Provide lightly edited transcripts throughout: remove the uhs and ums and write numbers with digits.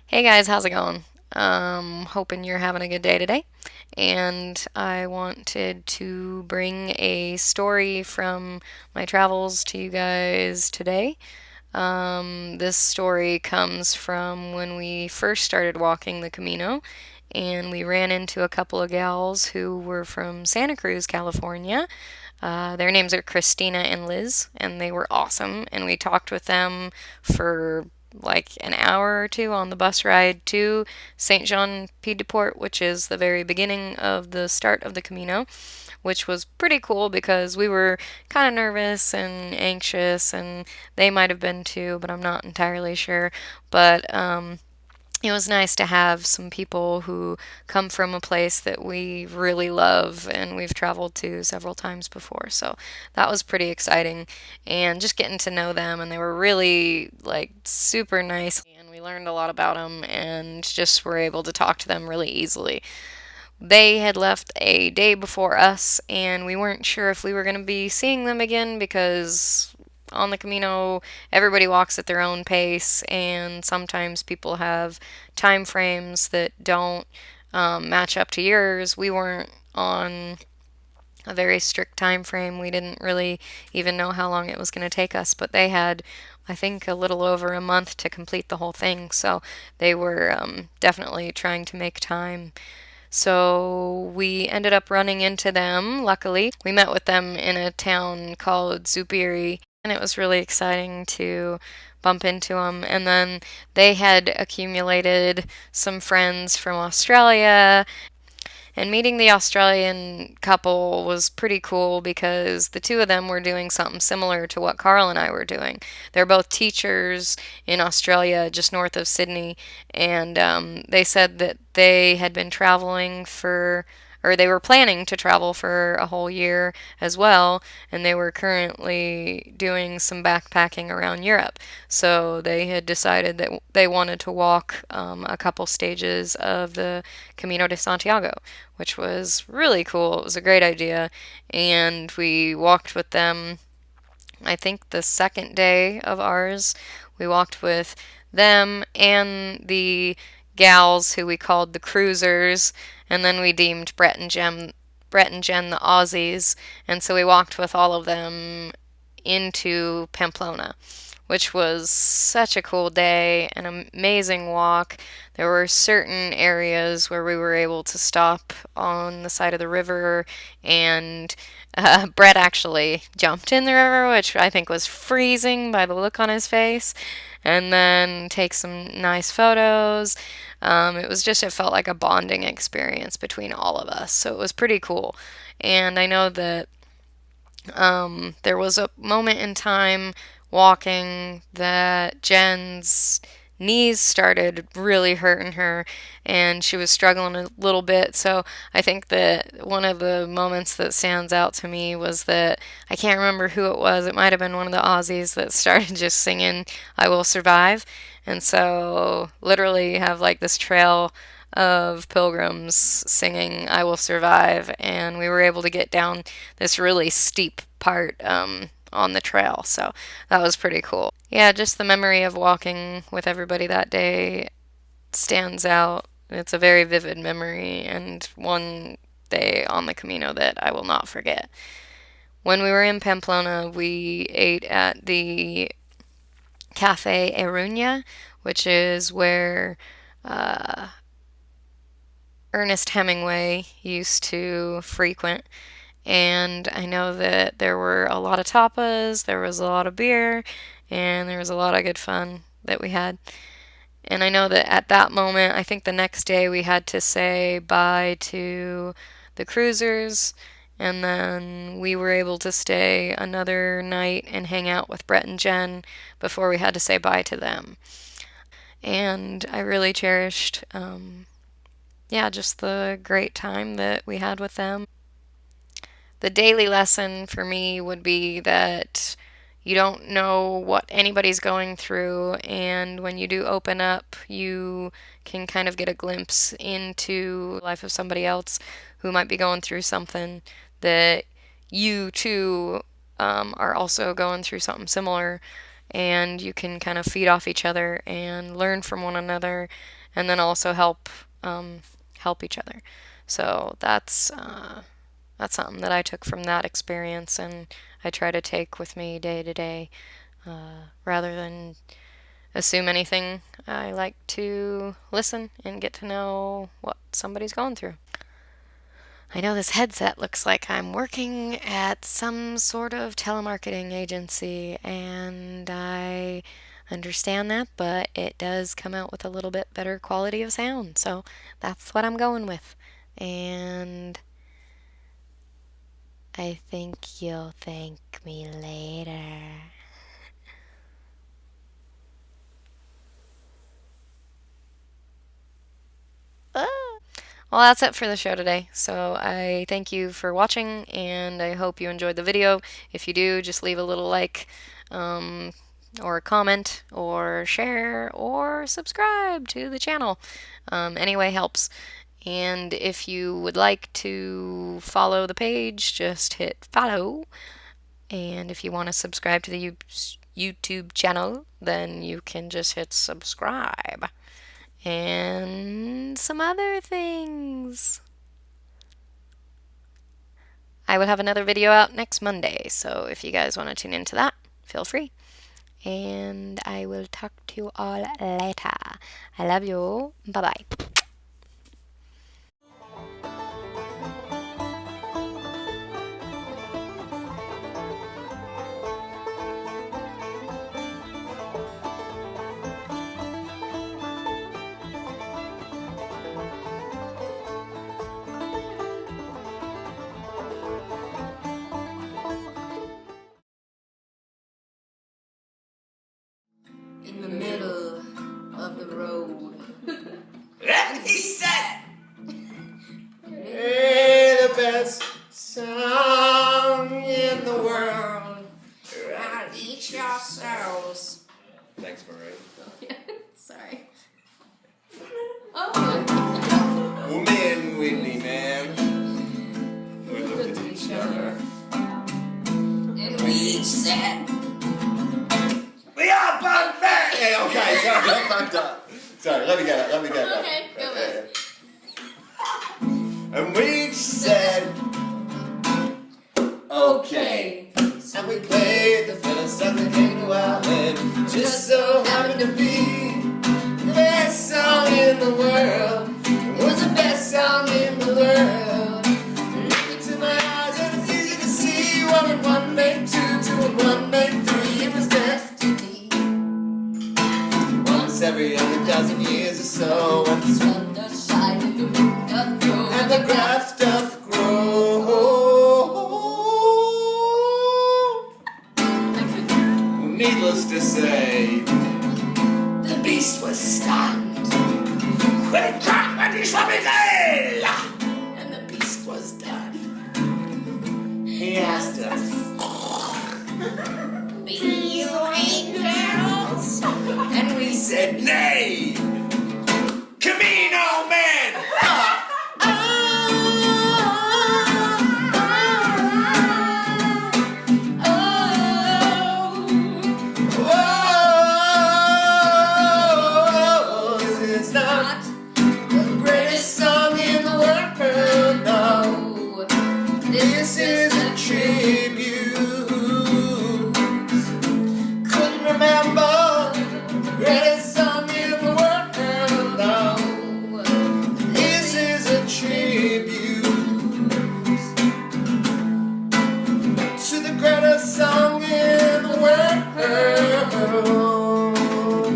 Hey guys, how's it going? Hoping you're having a good day today. And I wanted to bring a story from my travels to you guys today. This story comes from when we first started walking the Camino, and we ran into a couple of gals who were from Santa Cruz, California. Their names are Christina and Liz, and they were awesome. And we talked with them for like an hour or two on the bus ride to St. Jean Pied de Port, which is the very beginning of the start of the Camino, which was pretty cool because we were kind of nervous and anxious, and they might have been too, but I'm not entirely sure. But it was nice to have some people who come from a place that we really love and we've traveled to several times before. So that was pretty exciting. And just getting to know them, and they were really like super nice. And we learned a lot about them and just were able to talk to them really easily. They had left a day before us, and we weren't sure if we were going to be seeing them again because on the Camino, everybody walks at their own pace, and sometimes people have time frames that don't match up to yours. We weren't on a very strict time frame. We didn't really even know how long it was going to take us, but they had, I think, a little over a month to complete the whole thing, so they were definitely trying to make time. So we ended up running into them, luckily. We met with them in a town called Zubiri, and it was really exciting to bump into them. And then they had accumulated some friends from Australia, and meeting the Australian couple was pretty cool because the two of them were doing something similar to what Carl and I were doing. They're both teachers in Australia, just north of Sydney, and they said that they had been traveling for, or they were planning to travel for a whole year as well, and they were currently doing some backpacking around Europe. So they had decided that they wanted to walk a couple stages of the Camino de Santiago, which was really cool. It was a great idea, and we walked with them. I think the second day of ours, we walked with them and the gals who we called the cruisers, and then we deemed Brett and Jen the Aussies, and so we walked with all of them into Pamplona, which was such a cool day, an amazing walk. There were certain areas where we were able to stop on the side of the river, and Brett actually jumped in the river, which I think was freezing by the look on his face, and then take some nice photos. It felt like a bonding experience between all of us, so it was pretty cool. And I know that there was a moment in time walking that Jen's knees started really hurting her, and she was struggling a little bit. So I think that one of the moments that stands out to me was that I can't remember who it was. It might have been one of the Aussies that started just singing "I Will Survive." And so literally you have like this trail of pilgrims singing "I Will Survive," and we were able to get down this really steep part on the trail, so that was pretty cool. Yeah, just the memory of walking with everybody that day stands out. It's a very vivid memory, and one day on the Camino that I will not forget. When we were in Pamplona, we ate at the Cafe Eruña, which is where uh, Ernest Hemingway used to frequent. And I know that there were a lot of tapas, there was a lot of beer, and there was a lot of good fun that we had. And I know that at that moment, I think the next day we had to say bye to the cruisers, and then we were able to stay another night and hang out with Brett and Jen before we had to say bye to them. And I really cherished, yeah, just the great time that we had with them. The daily lesson for me would be that you don't know what anybody's going through, and when you do open up, you can kind of get a glimpse into the life of somebody else who might be going through something that you too are also going through something similar, and you can kind of feed off each other and learn from one another and then also help each other. So that's something that I took from that experience, and I try to take with me day to day. Rather than assume anything, I like to listen and get to know what somebody's going through. I know this headset looks like I'm working at some sort of telemarketing agency, and I understand that, but it does come out with a little bit better quality of sound, so that's what I'm going with. And I think you'll thank me later. Well, that's it for the show today. So I thank you for watching, and I hope you enjoyed the video. If you do, just leave a little like, or a comment, or share, or subscribe to the channel. Any way helps. And if you would like to follow the page, just hit follow. And if you want to subscribe to the YouTube channel, then you can just hit subscribe. And some other things. I will have another video out next Monday, so if you guys want to tune into that, feel free. And I will talk to you all later. I love you. Bye-bye. In the middle of the road. And he said, "Hey, the best song in the world. Write each yourselves." Thanks, Marie. Sorry. Oh. Well, me and Whitney, man, we looked at each other. And we each said, "We are perfect." Hey, okay, sorry, I fucked up. Sorry, let me get it. Okay, go back. And we each said, okay. And we played the first song that came to our head. Just so happened to be the best song in the world. It was the best song in the world. Look into my eyes and it's easy to see. 1 and 1 made 2, 2 and 1 made 3. It was destiny. Once every 100,000 years or so, and the sun does shine and the moon doth grow, and the grass doth grow. Needless to say, the beast was stunned. And the beast was done. He asked us, "Be you angels?" And we said, "Nay, Camino man." It's not the greatest song in the world, no. This is a tribute. Couldn't remember the greatest song in the world, no. This is a tribute to the greatest song in the world.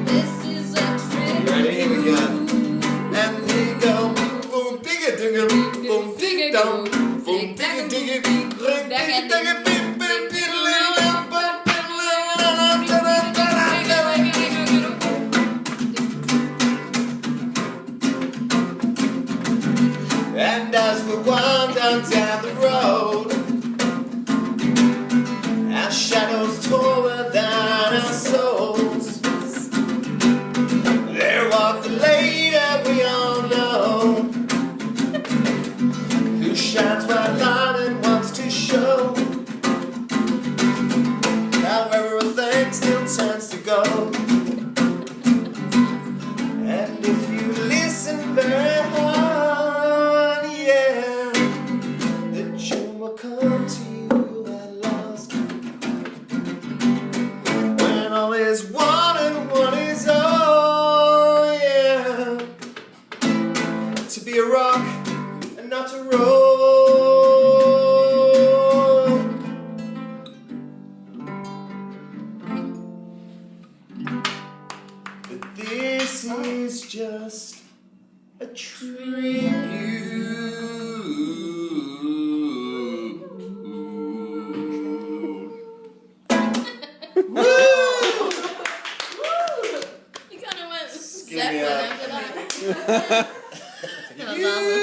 This is a tribute. Ready? Here we go. And we go. Boom, digga, digga, boom, digga, dum. Boom, digga, digga, boom, digga, digga, beep, beep, beep, and as we wander down the road, our shadows taller than our souls. There walked the lady we all know, who shines bright light and wants to show tribute. Woo! You kind of went Skinny Zeppelin up. after that. That was awesome.